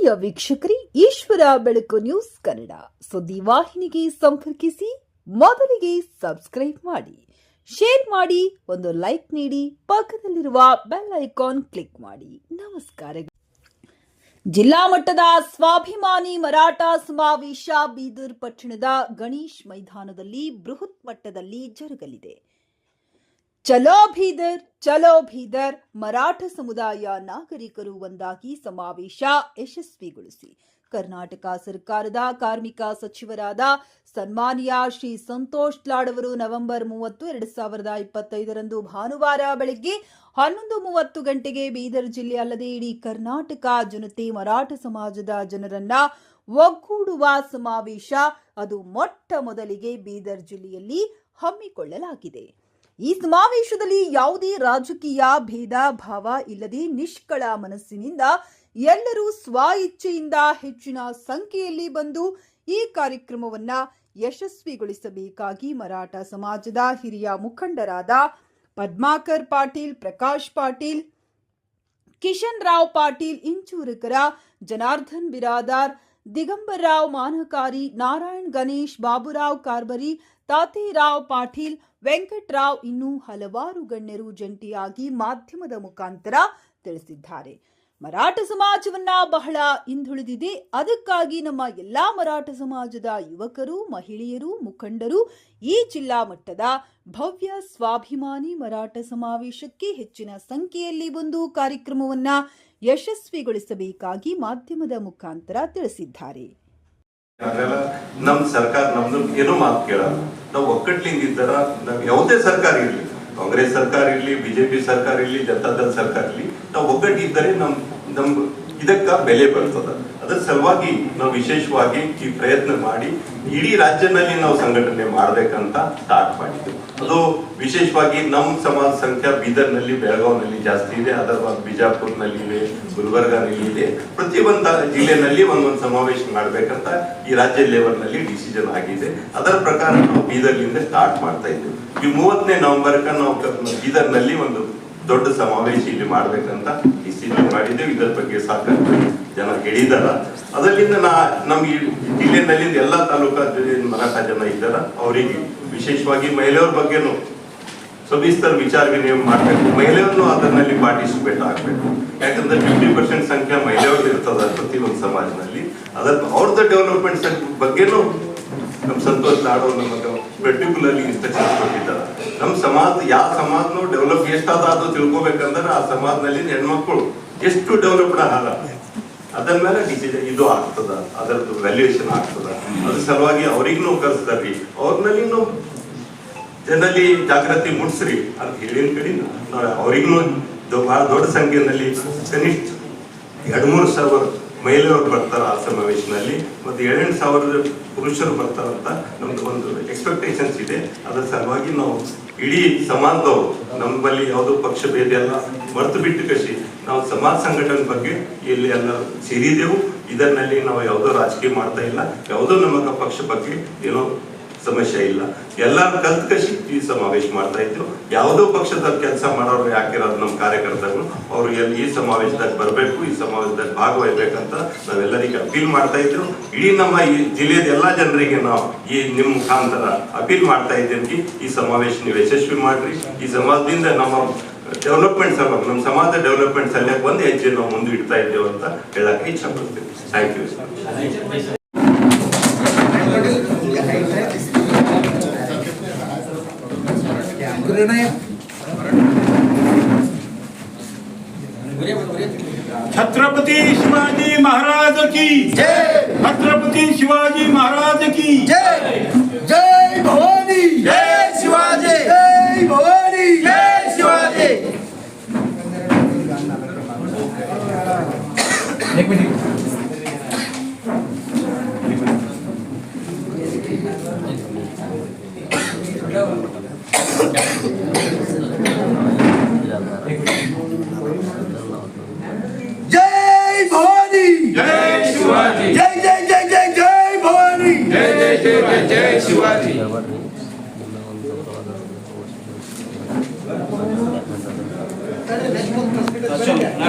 ಪ್ರಿಯ ವೀಕ್ಷಕರೇ, ಈಶ್ವರ ಬೆಳಕು ನ್ಯೂಸ್ ಕನ್ನಡ ಸುದ್ದಿ ವಾಹಿನಿಗೆ ಸಂಪರ್ಕಿಸಿ. ಮೊದಲಿಗೆ ಸಬ್ಸ್ಕ್ರೈಬ್ ಮಾಡಿ, ಶೇರ್ ಮಾಡಿ, ಒಂದು ಲೈಕ್ ನೀಡಿ, ಪಕ್ಕದಲ್ಲಿರುವ ಬೆಲ್ ಐಕಾನ್ ಕ್ಲಿಕ್ ಮಾಡಿ. ನಮಸ್ಕಾರ. ಜಿಲ್ಲಾ ಮಟ್ಟದ ಸ್ವಾಭಿಮಾನಿ ಮರಾಠ ಸಮಾವೇಶ ಬೀದರ್ ಪಟ್ಟಣದ ಗಣೇಶ್ ಮೈದಾನದಲ್ಲಿ ಬೃಹತ್ ಮಟ್ಟದಲ್ಲಿ ಜರುಗಲಿದೆ. ಚಲೋ ಬೀದರ್ ಮರಾಠ ಸಮುದಾಯ ನಾಗರಿಕರು ಒಂದಾಗಿ ಸಮಾವೇಶ ಯಶಸ್ವಿಗೊಳಿಸಿ ಕರ್ನಾಟಕ ಸರ್ಕಾರದ ಕಾರ್ಮಿಕ ಸಚಿವರಾದ ಸನ್ಮಾನ್ಯ ಶ್ರೀ ಸಂತೋಷ್ ಲಾಡ್ ಅವರು ನವೆಂಬರ್ 30, 2025 ಭಾನುವಾರ ಬೆಳಗ್ಗೆ 11:30 ಗಂಟೆಗೆ ಬೀದರ್ ಜಿಲ್ಲೆ ಅಲ್ಲದೆ ಇಡೀ ಕರ್ನಾಟಕ ಜನತೆ ಮರಾಠ ಸಮಾಜದ ಜನರನ್ನ ಒಗ್ಗೂಡುವ ಸಮಾವೇಶ ಅದು ಮೊಟ್ಟ ಮೊದಲಿಗೆ ಬೀದರ್ ಜಿಲ್ಲೆಯಲ್ಲಿ ಹಮ್ಮಿಕೊಳ್ಳಲಾಗಿದೆ. ಈ ಸಮಾವೇಶದಲ್ಲಿ ಯಾವುದೇ ರಾಜಕೀಯ ಭೇದ ಭಾವ ಇಲ್ಲದೆ ನಿಷ್ಕಳ ಮನಸ್ಸಿನಿಂದ ಎಲ್ಲರೂ ಸ್ವ ಇಚ್ಛೆಯಿಂದ ಹೆಚ್ಚಿನ ಸಂಖ್ಯೆಯಲ್ಲಿ ಬಂದು ಈ ಕಾರ್ಯಕ್ರಮವನ್ನ ಯಶಸ್ವಿಗೊಳಿಸಬೇಕಾಗಿ ಮರಾಠ ಸಮಾಜದ ಹಿರಿಯ ಮುಖಂಡರಾದ ಪದ್ಮಾಕರ್ ಪಾಟೀಲ್, ಪ್ರಕಾಶ್ ಪಾಟೀಲ್, ಕಿಶನ್ ರಾವ್ ಪಾಟೀಲ್ ಇಂಚೂರಕರ, ಜನಾರ್ದನ್ ಬಿರಾದಾರ್, ದಿಗಂಬರ್ ರಾವ್ ಮಾನಕಾರಿ, ನಾರಾಯಣ್ ಗಣೇಶ್, ಬಾಬುರಾವ್ ಕಾರ್ಬರಿ, ತಾತೇರಾವ್ ಪಾಟೀಲ್, ವೆಂಕಟರಾವ್ ಇನ್ನೂ ಹಲವಾರು ಗಣ್ಯರು ಜಂಟಿಯಾಗಿ ಮಾಧ್ಯಮದ ಮುಖಾಂತರ ತಿಳಿಸಿದ್ದಾರೆ. ಮರಾಠ ಸಮಾಜವನ್ನ ಬಹಳ ಹಿಂದುಳಿದಿದೆ. ಅದಕ್ಕಾಗಿ ನಮ್ಮ ಎಲ್ಲಾ ಮರಾಠ ಸಮಾಜದ ಯುವಕರು, ಮಹಿಳೆಯರು, ಮುಖಂಡರು ಈ ಜಿಲ್ಲಾ ಮಟ್ಟದ ಭವ್ಯ ಸ್ವಾಭಿಮಾನಿ ಮರಾಠ ಸಮಾವೇಶಕ್ಕೆ ಹೆಚ್ಚಿನ ಸಂಖ್ಯೆಯಲ್ಲಿ ಬಂದು ಕಾರ್ಯಕ್ರಮವನ್ನ ಯಶಸ್ವಿಗೊಳಿಸಬೇಕಾಗಿ ಮಾಧ್ಯಮದ ಮುಖಾಂತರ ತಿಳಿಸಿದ್ದಾರೆ. ನಮ್ ಸರ್ಕಾರ ನಮ್ದು ಏನೋ ಮಾತು ಕೇಳಲ್ಲ. ನಾವು ಒಕ್ಕಟ್ಲಿಂದ ಇದ್ದಾರ, ನಾವ್ ಯಾವುದೇ ಸರ್ಕಾರ ಇರ್ಲಿ, ಕಾಂಗ್ರೆಸ್ ಸರ್ಕಾರ ಇರ್ಲಿ, ಬಿಜೆಪಿ ಸರ್ಕಾರ ಇರ್ಲಿ, ಜನತಾದಳ ಸರ್ಕಾರ ಇರ್ಲಿ, ನಾವು ಒಗ್ಗಟ್ಟಿದ್ದರೆ ನಮ್ ಇದಕ್ಕ ಬೆಲೆ ಬರ್ತದ. ಅದರ ಸಲುವಾಗಿ ನಾವು ವಿಶೇಷವಾಗಿ ಈ ಪ್ರಯತ್ನ ಮಾಡಿ ಇಡೀ ರಾಜ್ಯದಲ್ಲಿ ನಾವು ಸಂಘಟನೆ ಮಾಡ್ಬೇಕಂತ ಸ್ಟಾರ್ಟ್ ಮಾಡಿದ್ವಿ. ಅದು ವಿಶೇಷವಾಗಿ ನಮ್ಮ ಸಮಾಜ ಸಂಖ್ಯೆ ಬೀದರ್ನಲ್ಲಿ, ಬೆಳಗಾವಿನಲ್ಲಿ ಜಾಸ್ತಿ ಇದೆ. ಅದರ ಬಿಜಾಪುರ್ನಲ್ಲಿ ಇದೆ, ಗುಲ್ಬರ್ಗಾನಲ್ಲಿ ಇದೆ. ಪ್ರತಿಯೊಂದು ಜಿಲ್ಲೆನಲ್ಲಿ ಒಂದೊಂದು ಸಮಾವೇಶ ಮಾಡ್ಬೇಕಂತ ಈ ರಾಜ್ಯ ಲೆವೆಲ್ ನಲ್ಲಿ ಡಿಸಿಷನ್ ಆಗಿದೆ. ಅದರ ಪ್ರಕಾರ ನಾವು ಬೀದರ್ಲಿಂದ ಸ್ಟಾರ್ಟ್ ಮಾಡ್ತಾ ಇದ್ವಿ. ಈ 30ನೇ ನವೆಂಬರ್ಗೆ ನಾವು ಬೀದರ್ನಲ್ಲಿ ಒಂದು ದೊಡ್ಡ ಸಮಾವೇಶ ಇಲ್ಲಿ ಮಾಡ್ಬೇಕಂತ ಡಿಸಿಷನ್ ಮಾಡಿದ್ದೇವೆ. ಇದರ ಬಗ್ಗೆ ಸಾಕಷ್ಟು ಜನ ಹೇಳಿದಾರ. ಅದರಿಂದ ನಮ್ಮ ಈ ಜಿಲ್ಲೆನಲ್ಲಿ ಎಲ್ಲಾ ತಾಲೂಕಾ ಮರಾಠ ಜನ ಇದ್ದಾರ. ಅವರಿಗೆ ವಿಶೇಷವಾಗಿ ಮಹಿಳೆಯರ ಬಗ್ಗೆನೂ ಸವಿಸ್ತರ ವಿಚಾರ ವಿನಿಮಯ ಮಾಡಬೇಕು. ಮಹಿಳೆಯರನ್ನು ಅದರಲ್ಲಿ ಪಾರ್ಟಿಸಿಪೇಟ್ ಆಗ್ಬೇಕು. ಯಾಕಂದ್ರೆ 50% ಸಂಖ್ಯೆ ಮಹಿಳೆಯರು ಇರ್ತದ ಪ್ರತಿಯೊಂದು ಸಮಾಜದಲ್ಲಿ. ಅವ್ರದ್ದು ಡೆವಲಪ್ಮೆಂಟ್ ಬಗ್ಗೆನೂ ನಮ್ಮ ಸಂತೋಷ್ ಲಾಡ್ ಅವರು ನಮಗೆ ಪರ್ಟಿಕ್ಯುಲರ್ಲಿ ಇನ್ಸ್ಟ್ರಕ್ಷನ್ ಕೊಟ್ಟಿದ್ದಾರೆ. ನಮ್ಮ ಸಮಾಜ ಯಾವ ಸಮಾಜನೂ ಡೆವಲಪ್ ಎಷ್ಟಾದ ತಿಳ್ಕೊಬೇಕಂದ್ರೆ ಆ ಸಮಾಜದಲ್ಲಿ ಹೆಣ್ಮಕ್ಳು ಎಷ್ಟು ಡೆವಲಪ್ಡ್ ಆಗಲ್ಲ, ಅದರ ಮೇಲೆ ಡಿಸಿಷನ್ ಇದು ಆಗ್ತದ, ಅದರದ್ದು ವ್ಯಾಲ್ಯೂಯೇಷನ್ ಆಗ್ತದ. ಅದ್ರ ಸಲುವಾಗಿ ಅವ್ರಿಗೂ ಕಲಿಸ್ತಾರ್ರಿ, ಅವ್ರನಲ್ಲಿ ಜನರಲ್ಲಿ ಜಾಗೃತಿ ಮೂಡಿಸ್ರಿ ಅಂತ ಹೇಳಿನ ಕಡೆ ಅವ್ರಿಗೂ ಬಹಳ ದೊಡ್ಡ ಸಂಖ್ಯೆಯಲ್ಲಿ ಕನಿಷ್ಠ 2-3 ಸಾವಿರ ಮಹಿಳೆಯರು ಬರ್ತಾರ ಆ ಸಮಾವೇಶನಲ್ಲಿ, ಮತ್ತು 7,000 ಪುರುಷರು ಬರ್ತಾರಂತ ನಮ್ದು ಒಂದು ಎಕ್ಸ್ಪೆಕ್ಟೇಷನ್ಸ್ ಇದೆ. ಅದರ ಸಲುವಾಗಿ ನಾವು ಇಡೀ ಸಮಾಜದವರು ನಮ್ಮಲ್ಲಿ ಯಾವುದೋ ಪಕ್ಷ ಭೇದ ಎಲ್ಲ ಮರೆತು ಬಿಟ್ಟು ಕಸಿ ನಾವು ಸಮಾಜ ಸಂಘಟನೆ ಬಗ್ಗೆ ಇಲ್ಲಿ ಎಲ್ಲ ಸೇರಿದೆವು. ಇದರಲ್ಲಿ ನಾವು ಯಾವುದೋ ರಾಜಕೀಯ ಮಾಡ್ತಾ ಇಲ್ಲ, ಯಾವುದೋ ನಮಗ ಪಕ್ಷ ಬಗ್ಗೆ ಏನೋ ಸಮಸ್ಯೆ ಇಲ್ಲ. ಎಲ್ಲರೂ ಕಲ್ತ್ ಕಸಿ ಈ ಸಮಾವೇಶ ಮಾಡ್ತಾ ಇದ್ದೇವೆ. ಯಾವುದೋ ಪಕ್ಷದ ಕೆಲಸ ಮಾಡೋರು ಯಾಕಿರೋದು ನಮ್ಮ ಕಾರ್ಯಕರ್ತರು ಅವ್ರು ಈ ಸಮಾವೇಶದಾಗ ಬರಬೇಕು, ಈ ಸಮಾವೇಶದಾಗ ಭಾಗವಹಿಸ್ಬೇಕಂತ ನಾವೆಲ್ಲರಿಗೆ ಅಪೀಲ್ ಮಾಡ್ತಾ ಇದ್ದೇವೆ. ಇಡೀ ನಮ್ಮ ಈ ಜಿಲ್ಲೆಯ ಎಲ್ಲಾ ಜನರಿಗೆ ನಾವು ಈ ನಿಮ್ಮ ಮುಖಾಂತರ ಅಪೀಲ್ ಮಾಡ್ತಾ ಇದ್ದೇವೆ. ಈ ಸಮಾವೇಶ ನೀವು ಯಶಸ್ವಿ ಮಾಡ್ರಿ. ಈ ಸಮಾಜದಿಂದ ನಮ್ಮ ಡೆವಲಪ್ಮೆಂಟ್ ಸಲುವಾಗಿ, ನಮ್ಮ ಸಮಾಜ ಡೆವಲಪ್ಮೆಂಟ್ ಸಲುವಾಗಿ ಒಂದು ಹೆಜ್ಜೆ ನಾವು ಮುಂದೆ ಇಡ್ತಾ ಇದ್ದೇವೆ ಅಂತ ಹೇಳಕ್ಕೆ ಇಚ್ಛೆ ಪಡ್ತೇವೆ. Thank you. छत्रपति शिवाजी महाराज की जय। छत्रपति शिवाजी महाराज की जय। जय भवानी, जय शिवाजी, जय भवानी, जय शिवाजी. एक मिनट. जय भवानी, जय शिवाजी, जय जय जय जय जय भवानी, जय जय जय जय जय शिवाजी. चलो